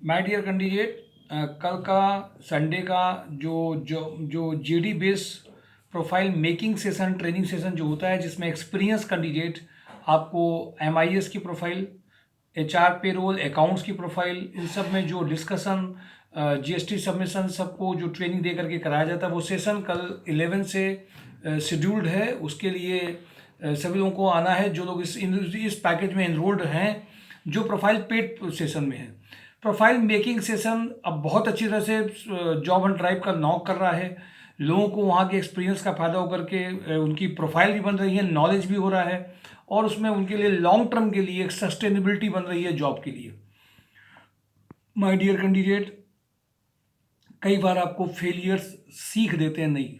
My dear candidate, कल का Sunday का जो जो जो GD base profile making session training session जो होता है, जिसमें एक्सपीरियंस कैंडिडेट आपको एमआईएस की प्रोफाइल, एचआर पेरोल, अकाउंट्स की प्रोफाइल, इन सब में जो डिस्कशन, जीएसटी सबमिशन सबको जो ट्रेनिंग दे करके कराया जाता है, वो सेशन कल 11 से शेड्यूल्ड है। उसके लिए सभी लोगों को आना है जो लोग इस पैकेज में एनरोल्ड हैं, जो प्रोफाइल पेड सेशन में है। प्रोफाइल मेकिंग सेशन अब बहुत अच्छी तरह से जॉब एंड ड्राइव का नॉक कर रहा है। लोगों को वहाँ के एक्सपीरियंस का फ़ायदा होकर के उनकी प्रोफाइल भी बन रही है, नॉलेज भी हो रहा है, और उसमें उनके लिए लॉन्ग टर्म के लिए एक सस्टेनेबिलिटी बन रही है जॉब के लिए। माय डियर कैंडिडेट, कई बार आपको फेलियर्स सीख देते हैं, नहीं,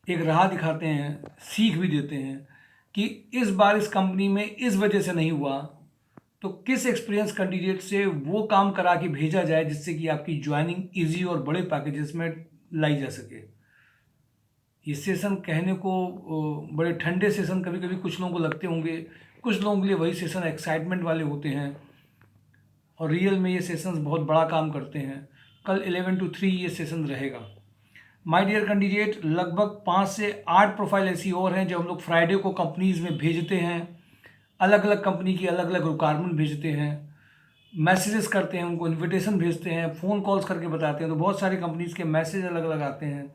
एक राह दिखाते हैं, सीख भी देते हैं कि इस बार इस कंपनी में इस वजह से नहीं हुआ, तो किस एक्सपीरियंस कैंडिडेट से वो काम करा के भेजा जाए जिससे कि आपकी ज्वाइनिंग इजी और बड़े पैकेजेस में लाई जा सके। ये सेशन कहने को बड़े ठंडे सेशन कभी कभी कुछ लोगों को लगते होंगे, कुछ लोगों के लिए वही सेशन एक्साइटमेंट वाले होते हैं, और रियल में ये सेशंस बहुत बड़ा काम करते हैं। कल 11 to 3 ये सेशन रहेगा। माय डियर कैंडिडेट, लगभग 5 से 8 प्रोफाइल ऐसी और हैं जो हम लोग फ्राइडे को कंपनीज में भेजते हैं। अलग अलग कंपनी की अलग अलग रिक्वायरमेंट भेजते हैं, मैसेजेस करते हैं, उनको इनविटेशन भेजते हैं, फ़ोन कॉल्स करके बताते हैं, तो बहुत सारी कंपनीज़ के मैसेज अलग अलग आते हैं।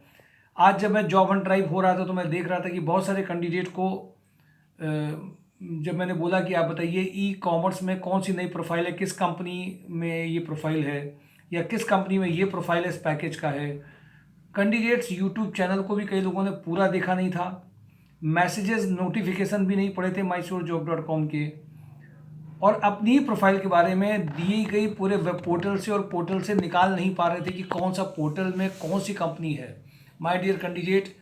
आज जब मैं जॉब एंड ड्राइव हो रहा था तो मैं देख रहा था कि बहुत सारे कैंडिडेट को जब मैंने बोला कि आप बताइए ई कॉमर्स में कौन सी नई प्रोफाइल है, किस कंपनी में ये प्रोफाइल है, या किस कंपनी में ये प्रोफाइल इस पैकेज का है, कैंडिडेट्स यूट्यूब चैनल को भी कई लोगों ने पूरा देखा नहीं था, मैसेजेस नोटिफिकेशन भी नहीं पड़े थे mysourcejob.com के, और अपनी ही प्रोफाइल के बारे में दी गई पूरे वेब पोर्टल से और पोर्टल से निकाल नहीं पा रहे थे कि कौन सा पोर्टल में कौन सी कंपनी है। माय डियर कैंडिडेट,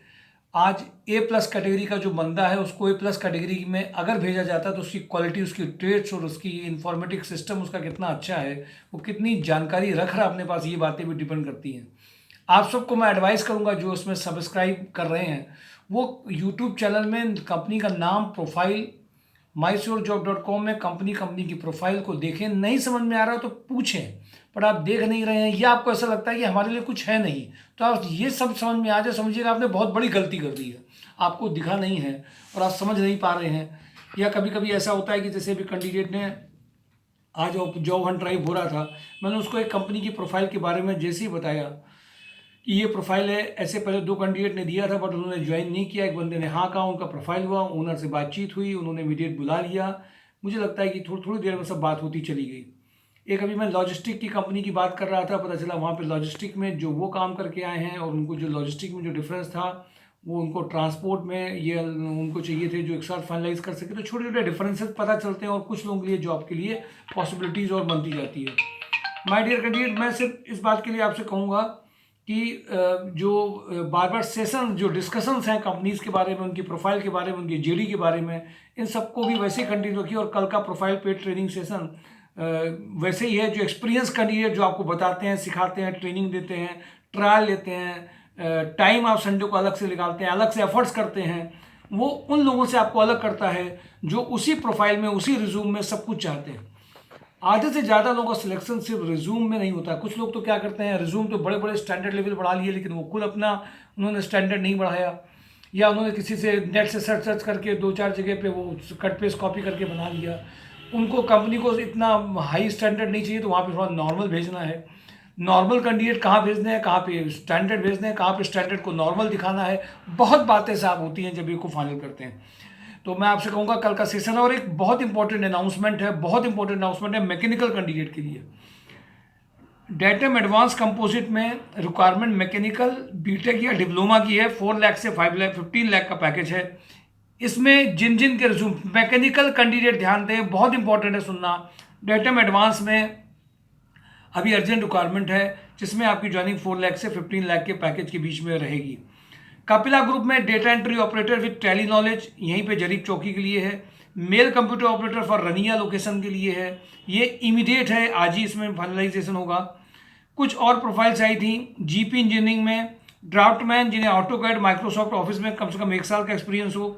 आज ए प्लस कैटेगरी का जो बंदा है उसको ए प्लस कैटेगरी में अगर भेजा जाता तो उसकी क्वालिटी, उसकी ट्रेड्स और उसकी इंफॉर्मेटिक सिस्टम उसका कितना अच्छा है, वो कितनी जानकारी रख रहा है अपने पास, ये बातें भी डिपेंड करती हैं। आप सबको मैं एडवाइस करूंगा जो उसमें सब्सक्राइब कर रहे हैं, वो यूट्यूब चैनल में कंपनी का नाम, प्रोफाइल, mysurjob.com में कंपनी कंपनी की प्रोफाइल को देखें। नहीं समझ में आ रहा हो तो पूछें, पर आप देख नहीं रहे हैं या आपको ऐसा लगता है कि हमारे लिए कुछ है नहीं, तो आप ये सब समझ में आ जाए, समझिएगा आपने बहुत बड़ी गलती कर दी है, आपको दिखा नहीं है और आप समझ नहीं पा रहे हैं। या कभी कभी ऐसा होता है कि जैसे भी कैंडिडेट ने आज जॉब हंट ड्राइव हो रहा था, मैंने उसको एक कंपनी की प्रोफाइल के बारे में जैसे ही बताया कि ये प्रोफाइल है, ऐसे पहले 2 कैंडिडेट ने दिया था बट उन्होंने ज्वाइन नहीं किया, एक बंदे ने हाँ कहा, उनका प्रोफाइल हुआ, ओनर से बातचीत हुई, उन्होंने इमीडिएट बुला लिया। मुझे लगता है कि थोड़ी थोड़ी देर में सब बात होती चली गई। एक अभी मैं लॉजिस्टिक की कंपनी की बात कर रहा था, पता चला वहाँ पे लॉजिस्टिक में जो वो काम करके आए हैं और उनको जो लॉजिस्टिक में जो डिफरेंस था वो उनको ट्रांसपोर्ट में ये उनको चाहिए थे जो एक साथ फाइनलाइज कर सके, तो छोटे छोटे डिफरेंसेस पता चलते हैं और कुछ लोगों के लिए जॉब के लिए पॉसिबिलिटीज़ और बनती जाती है। माय डियर कैंडिडेट, मैं सिर्फ इस बात के लिए आपसे कहूँगा कि जो बार बार सेशन, जो डिस्कशंस हैं कंपनीज के बारे में, उनकी प्रोफाइल के बारे में, उनकी जीडी के बारे में, इन सबको भी वैसे ही कंटिन्यू रखिए। और कल का प्रोफाइल पेड ट्रेनिंग सेशन वैसे ही है, जो एक्सपीरियंस कैंडिडेट जो आपको बताते हैं, सिखाते हैं, ट्रेनिंग देते हैं, ट्रायल लेते हैं, टाइम आप संडे को अलग से निकालते हैं, अलग से एफर्ट्स करते हैं, वो उन लोगों से आपको अलग करता है जो उसी प्रोफाइल में, उसी रिज्यूम में सब कुछ चाहते हैं। आधे से ज़्यादा लोगों का सिलेक्शन सिर्फ रिज्यूम में नहीं होता। कुछ लोग तो क्या करते हैं, रिज्यूम तो बड़े बड़े स्टैंडर्ड लेवल बढ़ा लिए, लेकिन वो खुद अपना उन्होंने स्टैंडर्ड नहीं बढ़ाया, या उन्होंने किसी से नेट से सर्च सर्च करके 2-4 जगह पे वो कट पेस्ट कॉपी करके बना लिया। उनको कंपनी को इतना हाई स्टैंडर्ड नहीं चाहिए, तो वहाँ पे थोड़ा नॉर्मल भेजना है। नॉर्मल कैंडिडेट कहाँ भेजने हैं, कहाँ पे स्टैंडर्ड भेजने हैं, कहाँ पे स्टैंडर्ड को नॉर्मल दिखाना है, बहुत बातें साफ होती हैं जब ये को फाइनल करते हैं। तो मैं आपसे कहूँगा कल का सेशन है, और एक बहुत इंपॉर्टेंट अनाउंसमेंट है, बहुत इंपॉर्टेंट अनाउंसमेंट है मैकेनिकल कैंडिडेट के लिए। डेटम एडवांस कंपोजिट में रिक्वायरमेंट मैकेनिकल बीटेक या डिप्लोमा की है, 4 लाख से 5 लाख 15 लाख का पैकेज है। इसमें जिन जिन के रिज्यूम, मैकेनिकल कैंडिडेट ध्यान दें, बहुत इंपॉर्टेंट है सुनना। डेटम एडवांस में अभी अर्जेंट रिक्वायरमेंट है जिसमें आपकी ज्वाइनिंग 4 लाख से 15 लाख के पैकेज के बीच में रहेगी। कपिला ग्रुप में data entry operator with tally knowledge, यहीं पे जरीब चौकी के लिए है। Male computer operator for Raniya location के लिए है, ये इमीडिएट है, आज ही इसमें फाइनलाइजेशन होगा। कुछ और प्रोफाइल्स आई थी जीपी इंजीनियरिंग में, ड्राफ्टमैन जिन्हें ऑटोकैड, माइक्रोसॉफ्ट ऑफिस में कम से कम 1 साल का एक्सपीरियंस हो,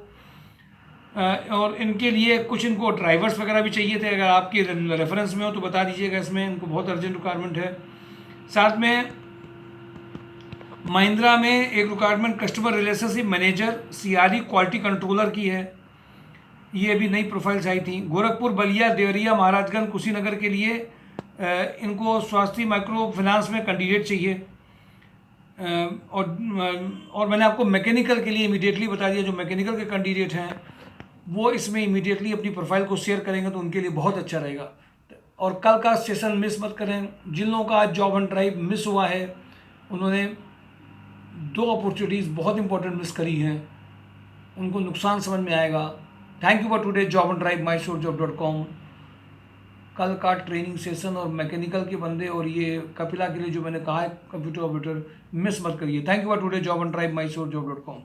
और इनके लिए कुछ इनको ड्राइवर्स वगैरह भी चाहिए थे, अगर आपके रेफरेंस में हो तो बता दीजिएगा, इसमें इनको बहुत अर्जेंट रिक्वायरमेंट है। साथ में महिंद्रा में एक requirement customer relationship manager CRE quality controller की है, ये अभी नई प्रोफाइल्स आई थी। गोरखपुर, बलिया, देवरिया, महाराजगंज, कुशीनगर के लिए इनको स्वास्थ्य माइक्रो फाइनेंस में कैंडिडेट चाहिए। और मैंने आपको मैकेनिकल के लिए इमीडिएटली बता दिया, जो मैकेनिकल के कैंडिडेट हैं वो इसमें इमीडिएटली अपनी प्रोफाइल को शेयर करेंगे तो उनके लिए बहुत अच्छा रहेगा। और कल का सेशन मिस मत करें। जिन लोगों का आज जॉब एंड ड्राइव मिस हुआ है, उन्होंने 2 अपॉर्चुनिटीज़ बहुत इंपॉर्टेंट मिस करी हैं, उनको नुकसान समझ में आएगा। Thank you for today job and drive mysourcejob.com। कल का ट्रेनिंग सेशन और मैकेनिकल के बंदे और ये कपिला के लिए जो मैंने कहा है कंप्यूटर ऑपरेटर, मिस मत करिए। Thank you for today job and drive mysourcejob.com।